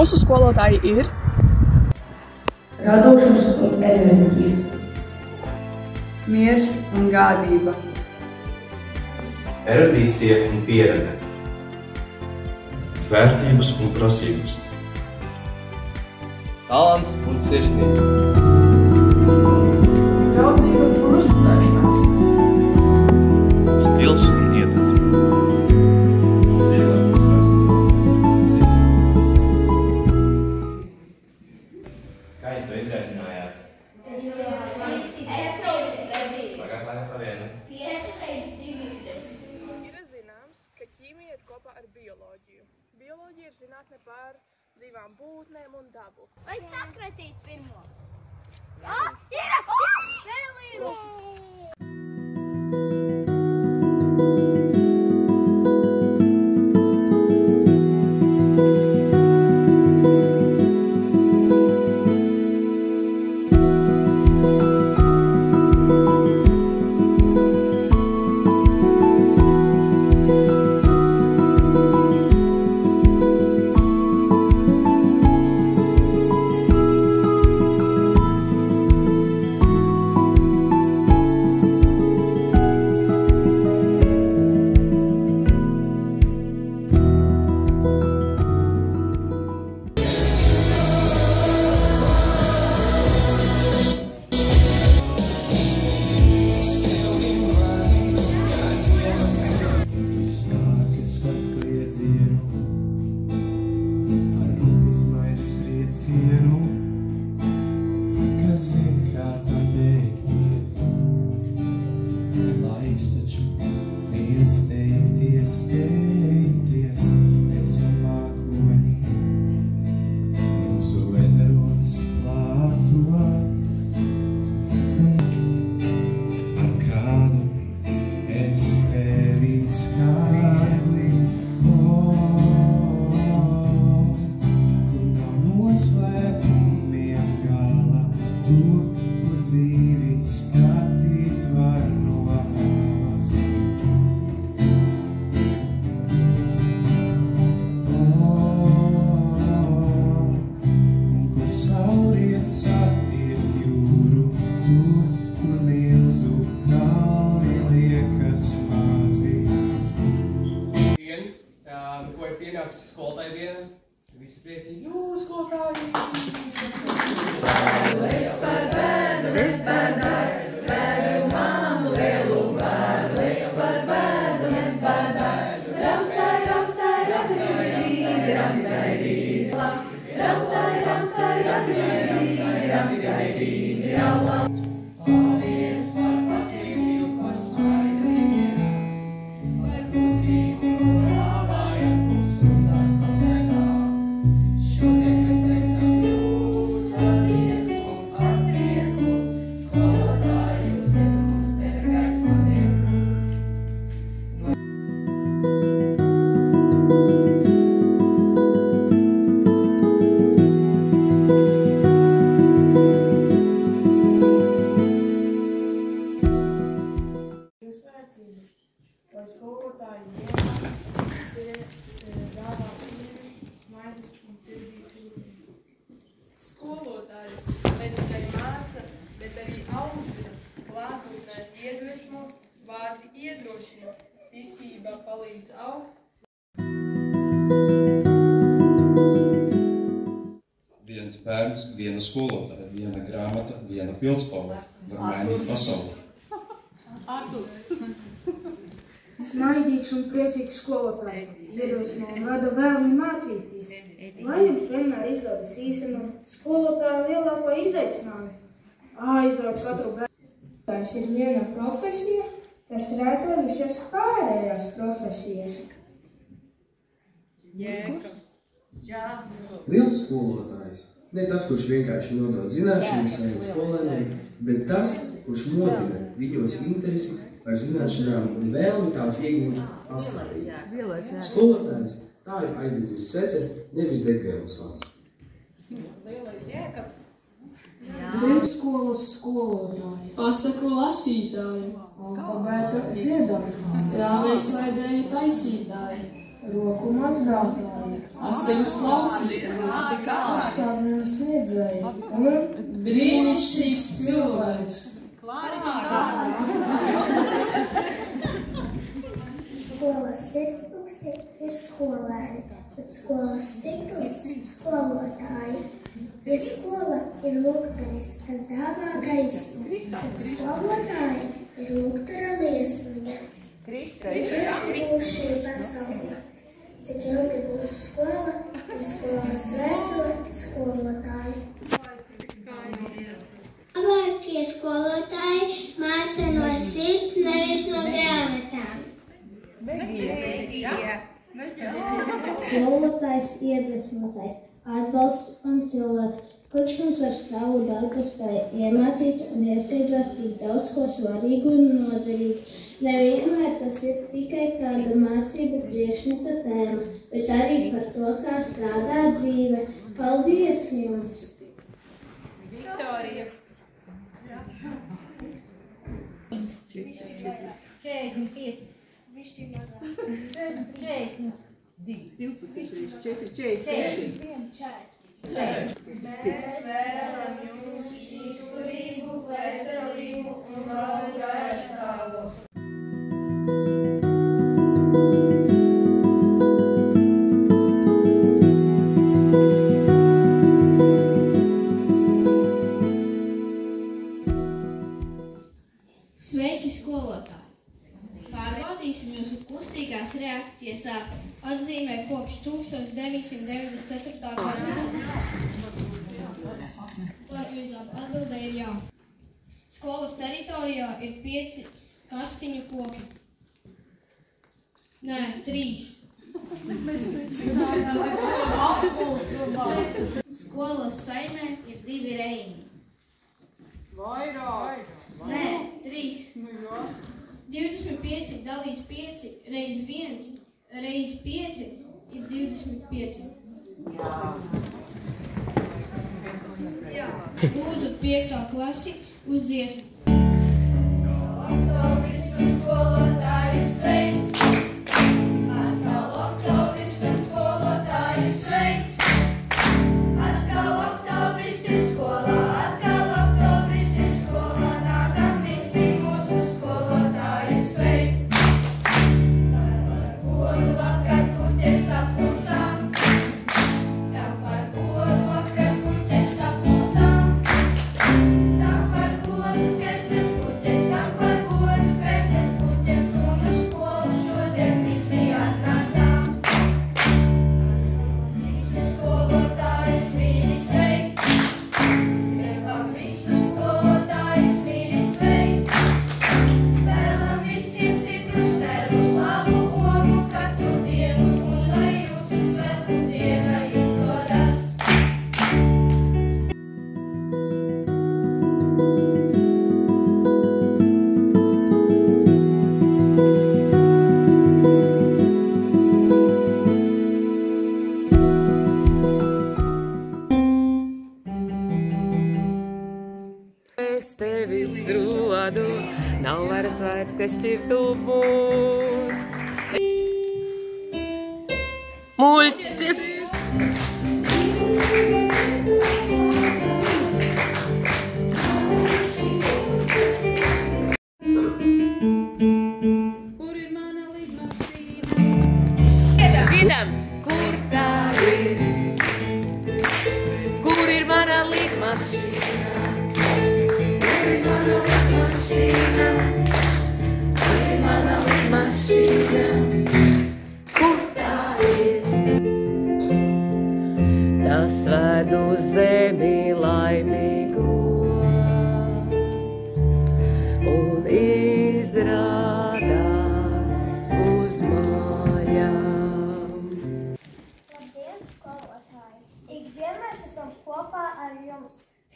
Mūsu skolotāji ir radošums un enerģija, miers un gādība, erudīcija un pieredze, vērtības un prasības, talants un sirsnība, draudzība un uzticēšanās, stils un ietekme. Kā jūs to izraizinājāt? Pagāt laikam pa vienu. Ir zināms, ka ķīmija iet kopā ar bioloģiju. Bioloģija ir zinātne par dzīvām būtnēm un dabu. Vai sakratīt pirmo? Ko ir pienākusi skolotāja diena, visi priecīgi, skolotāji! Es par bēdu, bēdu manu lielu bēdu, es par bēdu, ramtai, ramtai, radividī, ramtai, ramtai, ramtai, radividī, ramtai, ramtai. Paldies par pacietību, par smaidu ikdienā, par gudrību, ko rāvājam pusstundās pasēdā. Šodien mēs veicam jūs ar dziesmu, ar prieku, skolotāji, jūs esat mūsu ceļa gaismanieki. Lai skolotāji vienmēr dāvā cieņu, smaidus un sirdīs jūtību. Skolotāji ne tikai māca, bet arī audzina, klātbūtnē iedvesmo, vārdi iedrošina, ticība palīdz augt. Viens bērns, viena skolotāja, viena grāmata, viena pildspalva var mainīt pasauli. Smaidīgs un priecīgs skolotājs, iedvesmo un rada vēlmi mācīties. Lai jums vienmēr izdodas īstenot skolotāja lielāko izaicinājumu, aizraut katru bērnu. Tas ir viena profesija, kas rēto visas pārējās profesijas. Liels skolotājs. Ne tas, kurš vienkārši nodod zināšanas saviem skolēniem, bet tas, kurš modina viņos interesi par zināšanām un vēlmi tās iegūt pastāvīgi. Skolotājs tā ir aizdedzis svece, nevis degvielas valsts. Lielais Jēkabs. Pirmskolas skolotāji, pasaku lasītāji, alfabēta dziedātāji, rāvēs slēdzēju taisītāji, roku mazgātāji, asiņu slaucītāji, Apskādnēm sniedzēji. Brīnišķīgs cilvēks. Skolas sirdspūksti ir skolēni, bet skolas stipros skolotāji. Ja skola ir lukteris, kas dāvā gaismu, tad skolotāji ir luktera liesmiņa. Cik ilgi būs šī pasaule? Cik ilgi būs skola un skolas dvēsele skolotāji? Labākie skolotāji māca no sirds, nevis no grāmatām. Skolotājs iedvesmotais, atbalsts un cilvēks, kurš mums ar savu darbu spēja iemācīt un ieskaidrot tik daudz ko svarīgu un noderīgu. Nevienmēr tas ir tikai kāda mācību priekšmeta tēma, bet arī par to, kā strādā dzīve. Paldies jums! Viktorija! 45. 40. 12, 4, 46. Mēs vēlam jums izturību, veselību un labu garastāvokli. Sveiki, skolotāji! Pārbaudīsim jūsu kustīgās reakcijas atzīmē kopš 1994. gada. Atbilde ir jā. Skolas teritorijā ir 5 kastiņu koki. Nē, 3. Skolas saimē ir 2 reini. Vairāk! Nē, 3. 25 dalīts 5 reiz 1 reiz 5 ir 25. Jā. Lūdzu 5. klasi uz dziesmu. Oktobris un skolotājus sveic. Atkal oktobris un skolotājus sveic. Atkal oktobris ir skolā, atkal oktobris ir skolā. Nākam visi mūsu skolotājus sveic. Par godu vakar puķes aplūcām. Tam par godu vakar puķes aplūcām. Tam par godu skaistas puķes, tam par godu skaistas puķes. Un uz skolu šodien visi atnācām. Visus skolotājus mīļi sveikt. Gribam visus skolotājus mīļi sveikt. Vēlam visiem stiprus nervus, labu omu katru dienu. Un lai jūsu svētku diena izdodas. Es tevi izrodu, nav varas vairs, kas šķirtu mūs. Muļķis! Kur ir mana lidmašīna? Dziedam! Kur tā ir? Kur ir mana lidmašīna? Kur ir mana lidmašīna? Kur ir mana lidmašīna? Kur tā ir? Tas ved uz zemi laimīgo un izrādās uz mājām. Labdien, skolotāji! Ikdien mēs esam kopā ar jums.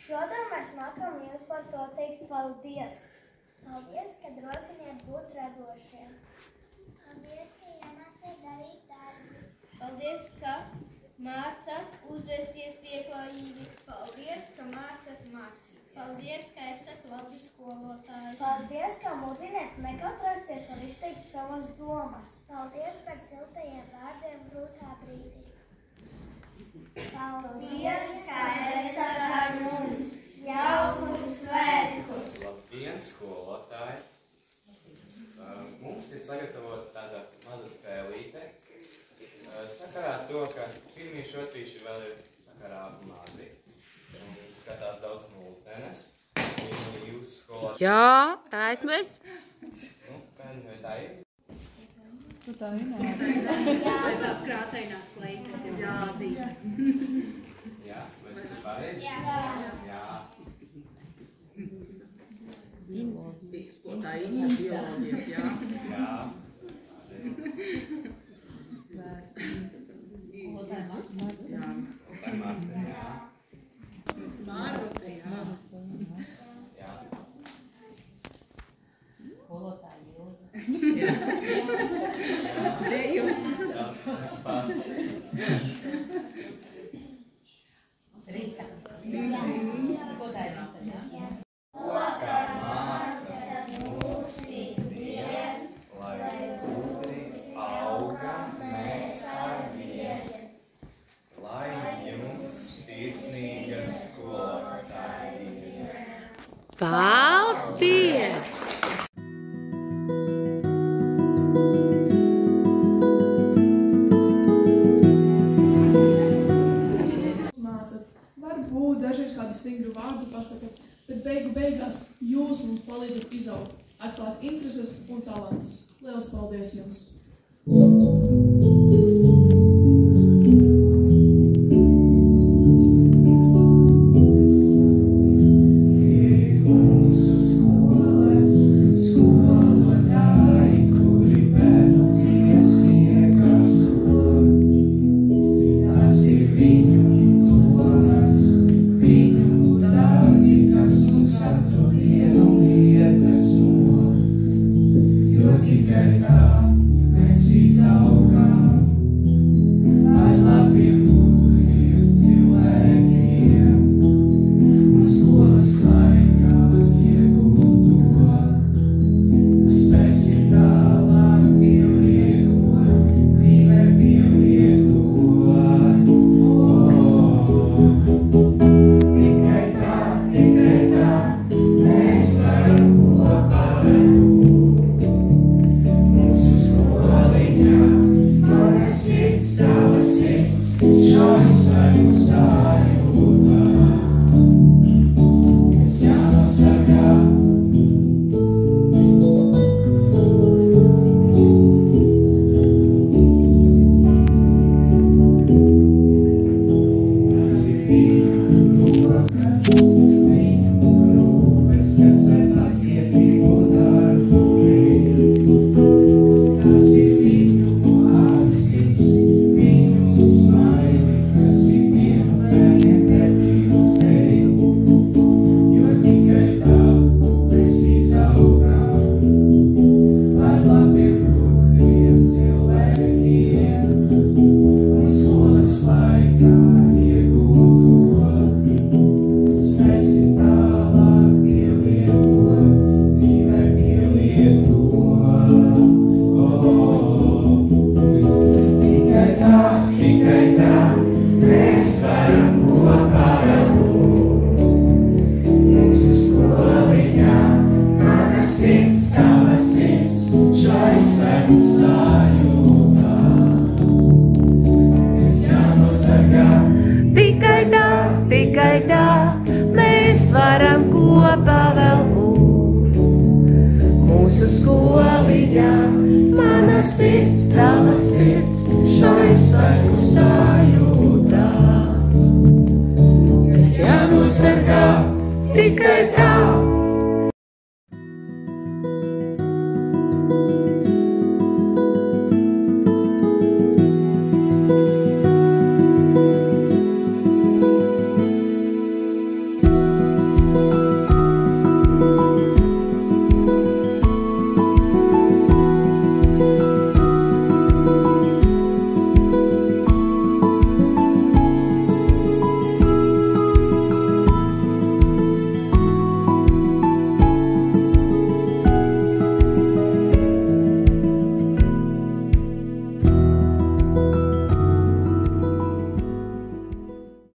Šodien mēs nākam jums par to teikt paldies. Paldies, ka drosiniet būt radošiem. Paldies, ka iemācāt darīt darbus. Paldies, ka mācat uzvesties pieklājīgi. Paldies, ka mācat mācīties. Paldies, ka esat labi skolotāji. Paldies, ka mudiniet nekautrēties un izteikt savas domas. Paldies par siltajiem vārdiem grūtā brīdī. Paldies, ka esat ar mums. Jaukus svētkus. Labdien, skolotāji! Mums ir sagatavota tāda maza spēlīte. Sakarā to, ka pirmie šotrīši vēl ir sakarā mazi. Un skatās daudz multenes. Jūsu skolā... Jā, esmu es. Vai tā ir? Tu tā vienā. Tās krāsainās kleitas ir jāzīmē. Jā, vai tas ir pareizi? Jā. Tā ir bioloģija, jā. Jā. Skolotāja Marta. Jā. Skolotāja Marta, jā. Marta, jā. Jā. Skolotāja Ilza. Jā. Deju. Jā, tas pats. Rīta. Skolotāja Rīta, jā. Kā māca mūsu dien, lai gudri auga mēs ar vienu. Lai jums sirsnīga skolotāja. Paldies! Mācat, varbūt dažreiz kādu stingru vārdu pasakat, bet beigās jūs mums palīdzat izaugt, atklāt intereses un talantus. Lielas paldies jums! Tikai tā mēs varam kopā vēl būt. Mūsu skoliņā mana sirds, tava sirds, šai svētku sajūtā. Kas jānosargā tikai tā.